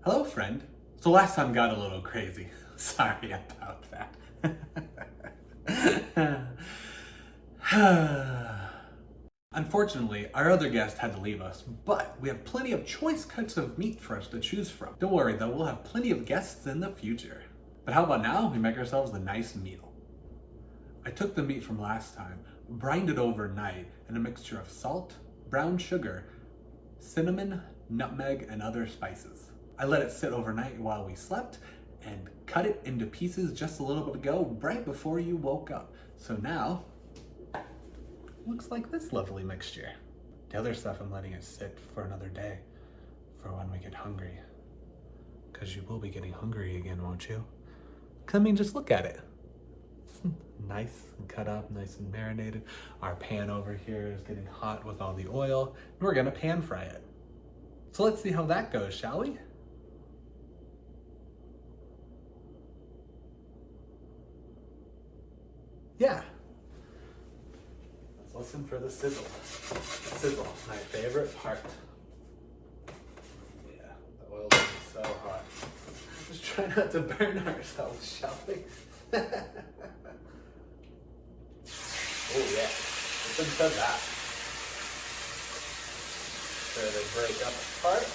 Hello, friend. So last time got a little crazy. Sorry about that. Unfortunately, our other guest had to leave us, but we have plenty of choice cuts of meat for us to choose from. Don't worry though, we'll have plenty of guests in the future. But how about now we make ourselves a nice meal? I took the meat from last time, brined it overnight in a mixture of salt, brown sugar, cinnamon, nutmeg, and other spices. I let it sit overnight while we slept and cut it into pieces just a little bit ago, right before you woke up. So now, looks like this lovely mixture. The other stuff I'm letting it sit for another day, for when we get hungry. Because you will be getting hungry again, won't you? I mean, just look at it. It's nice and cut up, nice and marinated. Our pan over here is getting hot with all the oil, and we're gonna pan fry it. So let's see how that goes, shall we? Yeah. Let's listen for the sizzle. Sizzle, my favorite part. Yeah, the oil is so hot. Just try not to burn ourselves, shall we? Oh yeah, listen to that. Try to break up apart.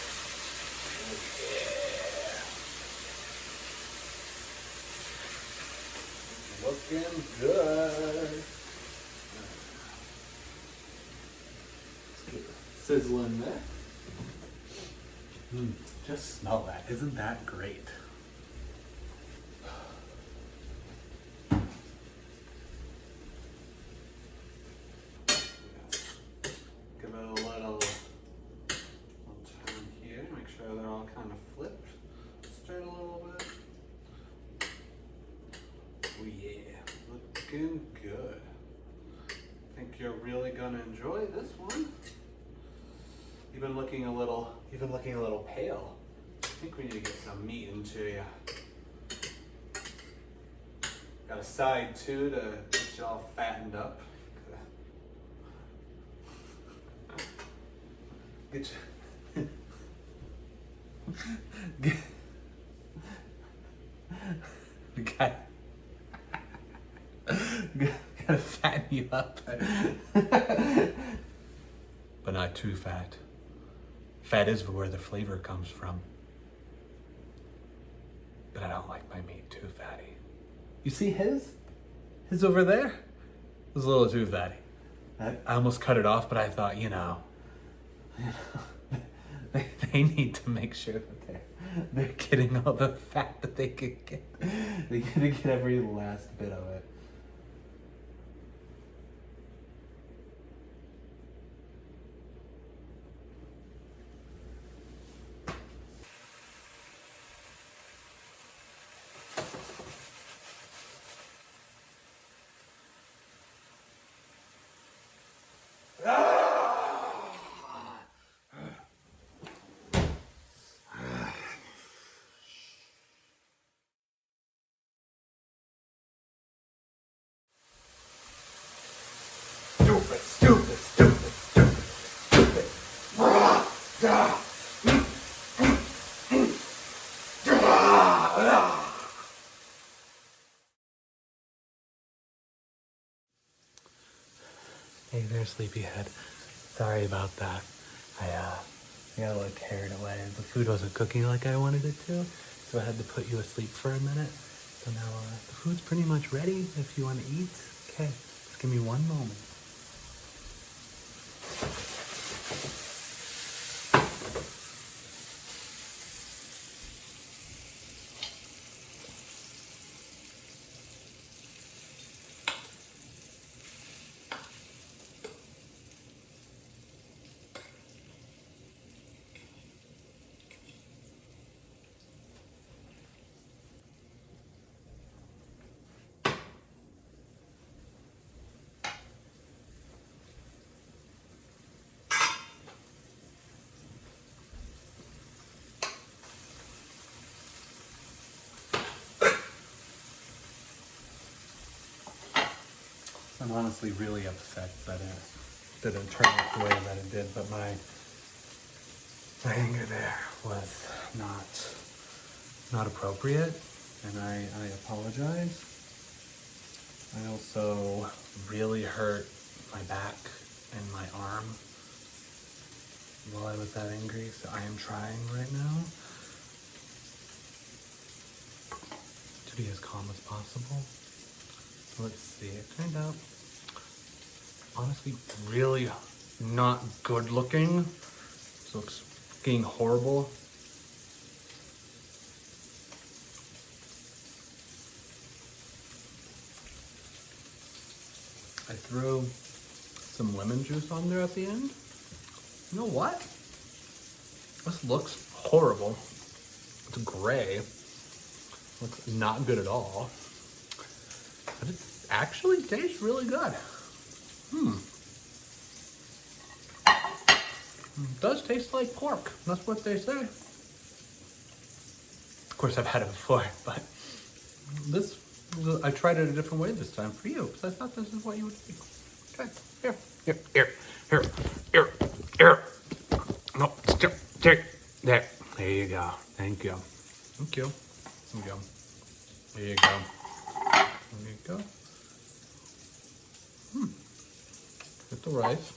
Oh yeah. Looking good. Let's keep it sizzling there. Just smell that. Isn't that great? Give it a little turn here. Make sure they're all kind of flipped. Stir it a little bit. Oh yeah, looking good. I think you're really gonna enjoy this one. Even looking a little pale. I think we need to get some meat into you. Got a side too to get you all fattened up. Get you. Gotta fatten you up. But not too fat. Fat is where the flavor comes from. But I don't like my meat too fatty. You see his? His over there? It was a little too fatty. I almost cut it off, but I thought, they need to make sure that they're getting all the fat that they could get. They gotta get every last bit of it. Stupid. Hey there, sleepyhead. Sorry about that. I got a little carried away. The food wasn't cooking like I wanted it to, so I had to put you asleep for a minute. So now the food's pretty much ready if you want to eat. Okay, just give me one moment. I'm honestly really upset that it didn't turn out the way that it did, but my My anger there was not appropriate, and I apologize. I also really hurt my back and my arm while I was that angry, so I am trying right now to be as calm as possible. So let's see, it turned out honestly really not good looking. This looks fucking horrible. I threw some lemon juice on there at the end. You know what? This looks horrible. It's gray. Looks not good at all. But it actually tastes really good. It does taste like pork. That's what they say. Of course, I've had it before, but this, I tried it a different way this time for you, because I thought this is what you would eat. Okay, here. No, there. There you go. Thank you. There you go. Get the rice.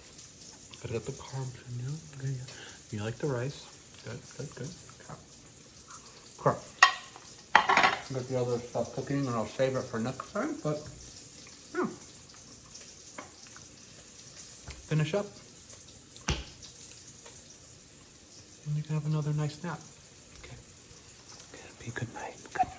Gotta get the carbs in there. You like the rice. Good. Okay. Get the other stuff cooking and I'll save it for next time, but yeah. Finish up. And you can have another nice nap. Okay. Be good night. Good night.